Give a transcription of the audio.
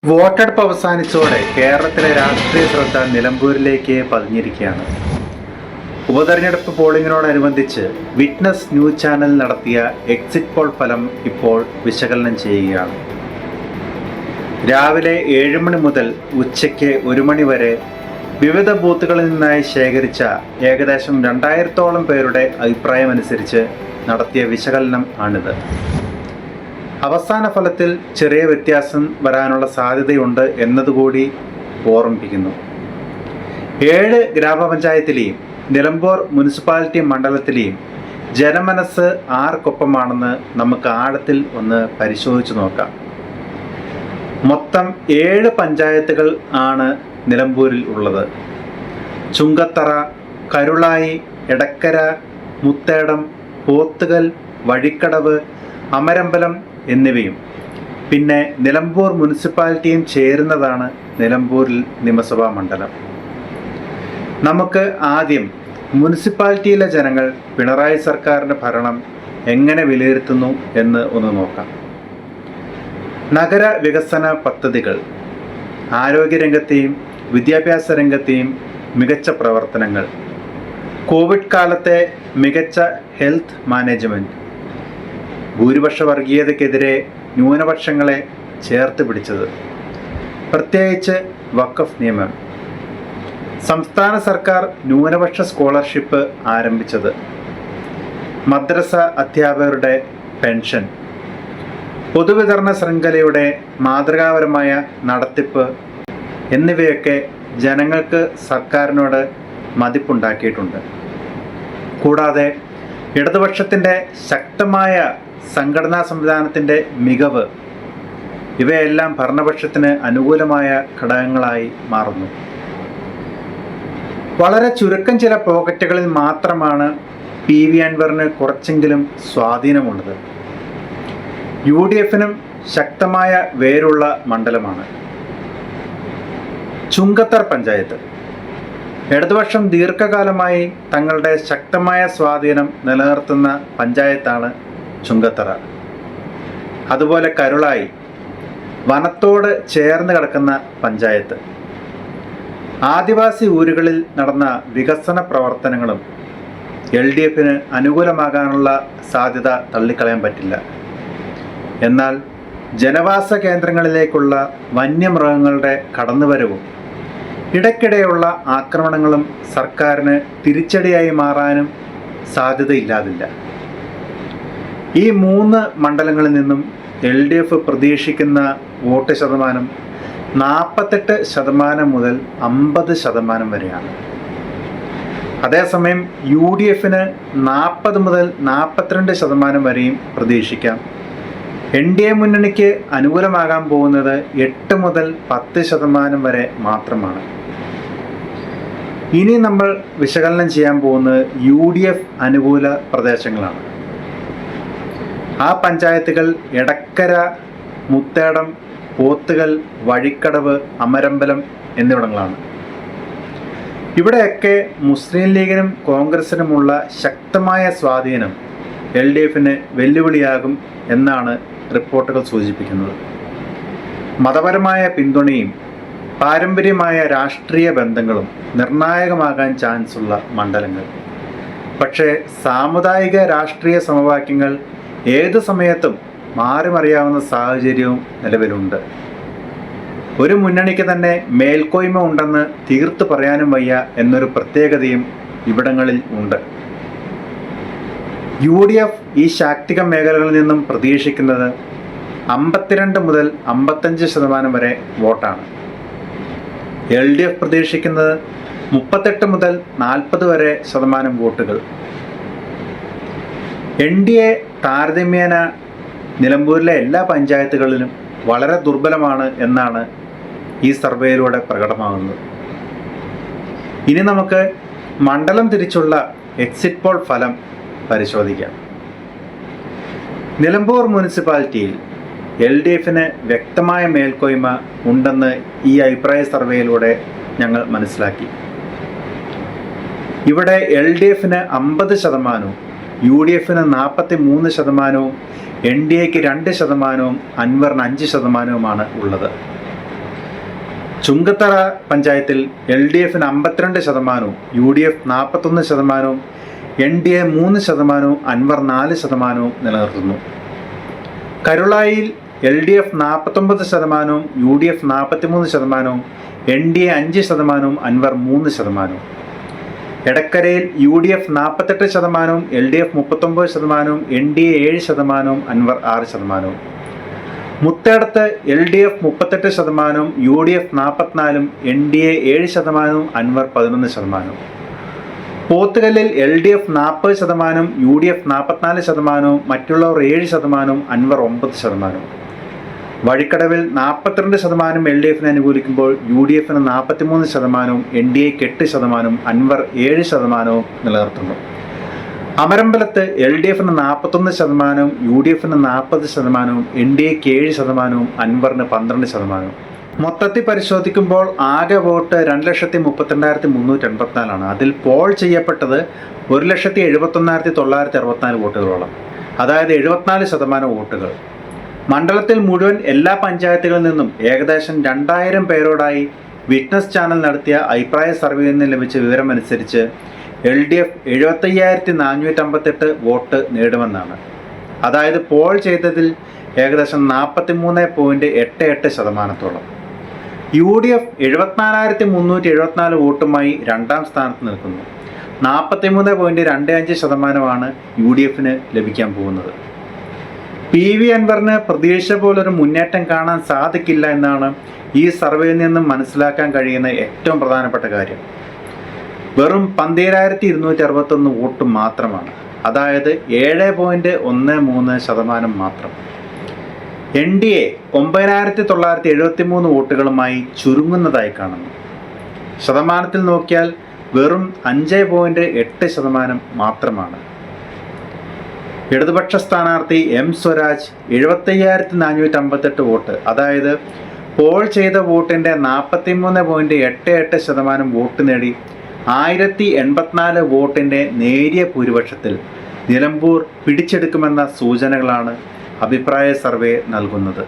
വോട്ടെടുപ്പ് അവസാനിച്ചതോടെ കേരളത്തിലെ രാഷ്ട്രീയ ശ്രദ്ധ നിലമ്പൂരിലേക്ക് പതിഞ്ഞിരിക്കുകയാണ്. ഉപതെരഞ്ഞെടുപ്പ് പോളിംഗിനോടനുബന്ധിച്ച് വിറ്റ്നസ് ന്യൂസ് ചാനൽ നടത്തിയ എക്സിറ്റ് പോൾ ഫലം ഇപ്പോൾ വിശകലനം ചെയ്യുകയാണ്. രാവിലെ 7 മണി മുതൽ ഉച്ചയ്ക്ക് 1 മണി വരെ വിവിധ ബൂത്തുകളിൽ നിന്നായി ശേഖരിച്ച ഏകദേശം 2000-ഓളം പേരുടെ അഭിപ്രായമനുസരിച്ച് നടത്തിയ വിശകലനം ആണിത്. അവസാന ഫലത്തിൽ ചെറിയ വ്യത്യാസം വരാനുള്ള സാധ്യതയുണ്ട് എന്നതുകൂടി ഓർമ്മിപ്പിക്കുന്നു. 7 ഗ്രാമപഞ്ചായത്തിലെയും നിലമ്പൂർ മുനിസിപ്പാലിറ്റി മണ്ഡലത്തിലെയും ജനമനസ്സ് ആർക്കൊപ്പമാണെന്ന് നമുക്ക് ആഴത്തിൽ ഒന്ന് പരിശോധിച്ചു നോക്കാം. മൊത്തം 7 പഞ്ചായത്തുകൾ ആണ് നിലമ്പൂരിൽ ഉള്ളത്. ചുങ്കത്തറ, കരുളായി, എടക്കര, മുത്തേടം, പോത്തുകൽ, വഴിക്കടവ്, അമരമ്പലം എന്നിവയും പിന്നെ നിലമ്പൂർ മുനിസിപ്പാലിറ്റിയും ചേരുന്നതാണ് നിലമ്പൂരിൽ നിയമസഭാ മണ്ഡലം. നമുക്ക് ആദ്യം മുനിസിപ്പാലിറ്റിയിലെ ജനങ്ങൾ പിണറായി സർക്കാരിൻ്റെ ഭരണം എങ്ങനെ വിലയിരുത്തുന്നു എന്ന് ഒന്ന് നോക്കാം. നഗര വികസന പദ്ധതികൾ, ആരോഗ്യരംഗത്തെയും വിദ്യാഭ്യാസ രംഗത്തെയും മികച്ച പ്രവർത്തനങ്ങൾ, കോവിഡ് കാലത്തെ മികച്ച ഹെൽത്ത് മാനേജ്മെൻറ്റ്, ഭൂരിപക്ഷ വർഗീയതയ്ക്കെതിരെ ന്യൂനപക്ഷങ്ങളെ ചേർത്ത് പിടിച്ചത്, പ്രത്യേകിച്ച് വഖഫ് നിയമം, സംസ്ഥാന സർക്കാർ ന്യൂനപക്ഷ സ്കോളർഷിപ്പ് ആരംഭിച്ചത്, മദ്രസ അധ്യാപകരുടെ പെൻഷൻ, പൊതുവിതരണ ശൃംഖലയുടെ മാതൃകാപരമായ നടത്തിപ്പ് എന്നിവയൊക്കെ ജനങ്ങൾക്ക് സർക്കാരിനോട് മതിപ്പുണ്ടാക്കിയിട്ടുണ്ട്. കൂടാതെ ഇടതുപക്ഷത്തിൻ്റെ ശക്തമായ സംഘടനാ സംവിധാനത്തിൻ്റെ മികവ് ഇവയെല്ലാം ഭരണപക്ഷത്തിന് അനുകൂലമായ ഘടകങ്ങളായി മാറുന്നു. വളരെ ചുരുക്കം ചില പോക്കറ്റുകളിൽ മാത്രമാണ് PV അൻവറിന് കുറച്ചെങ്കിലും സ്വാധീനമുള്ളത്. UDF-നും ശക്തമായ വേരുള്ള മണ്ഡലമാണ്. ചുങ്കത്തറ പഞ്ചായത്ത് ഇടതുപക്ഷം ദീർഘകാലമായി തങ്ങളുടെ ശക്തമായ സ്വാധീനം നിലനിർത്തുന്ന പഞ്ചായത്താണ് ചുങ്കത്തറ. അതുപോലെ കരുളായി വനത്തോട് ചേർന്ന് കിടക്കുന്ന പഞ്ചായത്ത്. ആദിവാസി ഊരുകളിൽ നടന്ന വികസന പ്രവർത്തനങ്ങളും LDF-ന് അനുകൂലമാകാനുള്ള സാധ്യത തള്ളിക്കളയാൻ പറ്റില്ല. എന്നാൽ ജനവാസ കേന്ദ്രങ്ങളിലേക്കുള്ള വന്യമൃഗങ്ങളുടെ കടന്നുവരവും ഇടയ്ക്കിടെയുള്ള ആക്രമണങ്ങളും സർക്കാരിന് തിരിച്ചടിയായി മാറാനും സാധ്യതയില്ലാതില്ല. ഈ 3 മണ്ഡലങ്ങളിൽ നിന്നും LDF പ്രതീക്ഷിക്കുന്ന വോട്ട് ശതമാനം 48% മുതൽ 50% വരെയാണ്. അതേസമയം UDF-ന് 40 മുതൽ 42% വരെയും പ്രതീക്ഷിക്കാം. NDA മുന്നണിക്ക് അനുകൂലമാകാൻ പോകുന്നത് 8 മുതൽ 10% വരെ മാത്രമാണ്. ഇനി നമ്മൾ വിശകലനം ചെയ്യാൻ പോകുന്നത് UDF അനുകൂല പ്രദേശങ്ങളാണ്. ആ പഞ്ചായത്തുകൾ എടക്കര, മുത്തേടം, പോത്തുകൽ, വഴിക്കടവ്, അമരമ്പലം എന്നിവിടങ്ങളാണ്. ഇവിടെയൊക്കെ മുസ്ലിം ലീഗിനും കോൺഗ്രസിനുമുള്ള ശക്തമായ സ്വാധീനം LDF-ന് വെല്ലുവിളിയാകും എന്നാണ് റിപ്പോർട്ടുകൾ സൂചിപ്പിക്കുന്നത്. മതപരമായ പിന്തുണയും പാരമ്പര്യമായ രാഷ്ട്രീയ ബന്ധങ്ങളും നിർണായകമാകാൻ ചാൻസുള്ള മണ്ഡലങ്ങൾ. പക്ഷേ സാമുദായിക രാഷ്ട്രീയ സമവാക്യങ്ങൾ ഏത് സമയത്തും മാറിമറിയാവുന്ന സാഹചര്യവും നിലവിലുണ്ട്. ഒരു മുന്നണിക്ക് തന്നെ മേൽക്കോയ്മ ഉണ്ടെന്ന് തീർത്ത് പറയാനും വയ്യ എന്നൊരു പ്രത്യേകതയും ഇവിടങ്ങളിൽ ഉണ്ട്. UDF ഈ ശാക്തിക മേഖലകളിൽ നിന്നും പ്രതീക്ഷിക്കുന്നത് 52 മുതൽ 55% വരെ വോട്ടാണ്. LDF പ്രതീക്ഷിക്കുന്നത് 38 മുതൽ 40 വരെ ശതമാനം വോട്ടുകൾ. NDA താരതമ്യേന നിലമ്പൂരിലെ എല്ലാ പഞ്ചായത്തുകളിലും വളരെ ദുർബലമാണ് എന്നാണ് ഈ സർവേയിലൂടെ പ്രകടമാകുന്നത്. ഇനി നമുക്ക് മണ്ഡലം തിരിച്ചുള്ള എക്സിറ്റ് പോൾ ഫലം പരിശോധിക്കാം. നിലമ്പൂർ മുനിസിപ്പാലിറ്റിയിൽ LDF-ന് വ്യക്തമായ മേൽക്കോയ്മ ഉണ്ടെന്ന് ഈ അഭിപ്രായ സർവേയിലൂടെ ഞങ്ങൾ മനസ്സിലാക്കി. ഇവിടെ LDF-ന് 50%, UDF-ന് 43%, NDAക്ക് 2%, അൻവറിന് 5%-മാണ് ഉള്ളത്. ചുങ്കത്തറ പഞ്ചായത്തിൽ LDF 52%, UDF 41%, NDA 3%, അൻവർ 4% നിലനിർത്തുന്നു. കരുളായിൽ LDF 49%, UDF 43%, NDA 5%, Anwar 3%. എടക്കരയിൽ UDF 48%, LDF 39%, NDA 7%, Anwar 6%. Muthedath LDF 38%, UDF 44%, NDA 7%, Anwar 11%. പോത്തുകല്ലിൽ LDF 40%, UDF 44%, മറ്റുള്ളവർ 7%, അൻവർ 9%. വഴിക്കടവിൽ 42% LDFിനെ അനുകൂലിക്കുമ്പോൾ UDFന് 43%, NDAക്ക് 8%, അൻവർ 7% നിലനിർത്തുന്നു. അമരമ്പലത്ത് LDFന് 41%, UDFന് 40%, NDAക്ക് 7%, അൻവറിന് 12%. മൊത്തത്തിൽ പരിശോധിക്കുമ്പോൾ ആകെ വോട്ട് 2,32,384 അതിൽ പോൾ ചെയ്യപ്പെട്ടത് 1,71,964 വോട്ടുകളോളം, അതായത് 74% വോട്ടുകൾ. മണ്ഡലത്തിൽ മുഴുവൻ എല്ലാ പഞ്ചായത്തുകളിൽ നിന്നും ഏകദേശം 2000 പേരോടായി വിറ്റ്നസ് ചാനൽ നടത്തിയ അഭിപ്രായ സർവേയിൽ നിന്ന് ലഭിച്ച വിവരമനുസരിച്ച് LDF 75,458 വോട്ട് നേടുമെന്നാണ്. അതായത് പോൾ ചെയ്തതിൽ ഏകദേശം 43.88%. UDF 74,374 വോട്ടുമായി രണ്ടാം സ്ഥാനത്ത് നിൽക്കുന്നു. 43.25% UDFന് ലഭിക്കാൻ പോകുന്നത്. PV അൻവറിന് പ്രതീക്ഷ പോലൊരു മുന്നേറ്റം കാണാൻ സാധിക്കില്ല എന്നാണ് ഈ സർവേയിൽ നിന്നും മനസ്സിലാക്കാൻ കഴിയുന്ന ഏറ്റവും പ്രധാനപ്പെട്ട കാര്യം. വെറും 12,261 വോട്ട് മാത്രമാണ്, അതായത് 7.13% മാത്രം. NDA 9,973 വോട്ടുകളുമായി ചുരുങ്ങുന്നതായി കാണുന്നു. ശതമാനത്തിൽ നോക്കിയാൽ വെറും 5.8% മാത്രമാണ്. ഇടതുപക്ഷ സ്ഥാനാർത്ഥി M സ്വരാജ് 75,458 വോട്ട്, അതായത് പോൾ ചെയ്ത വോട്ടിൻ്റെ 43.88% വോട്ട് നേടി 1084 വോട്ടിൻ്റെ നേരിയ ഭൂരിപക്ഷത്തിൽ നിലമ്പൂർ പിടിച്ചെടുക്കുമെന്ന സൂചനകളാണ് അഭിപ്രായ സർവേ നൽകുന്നത്.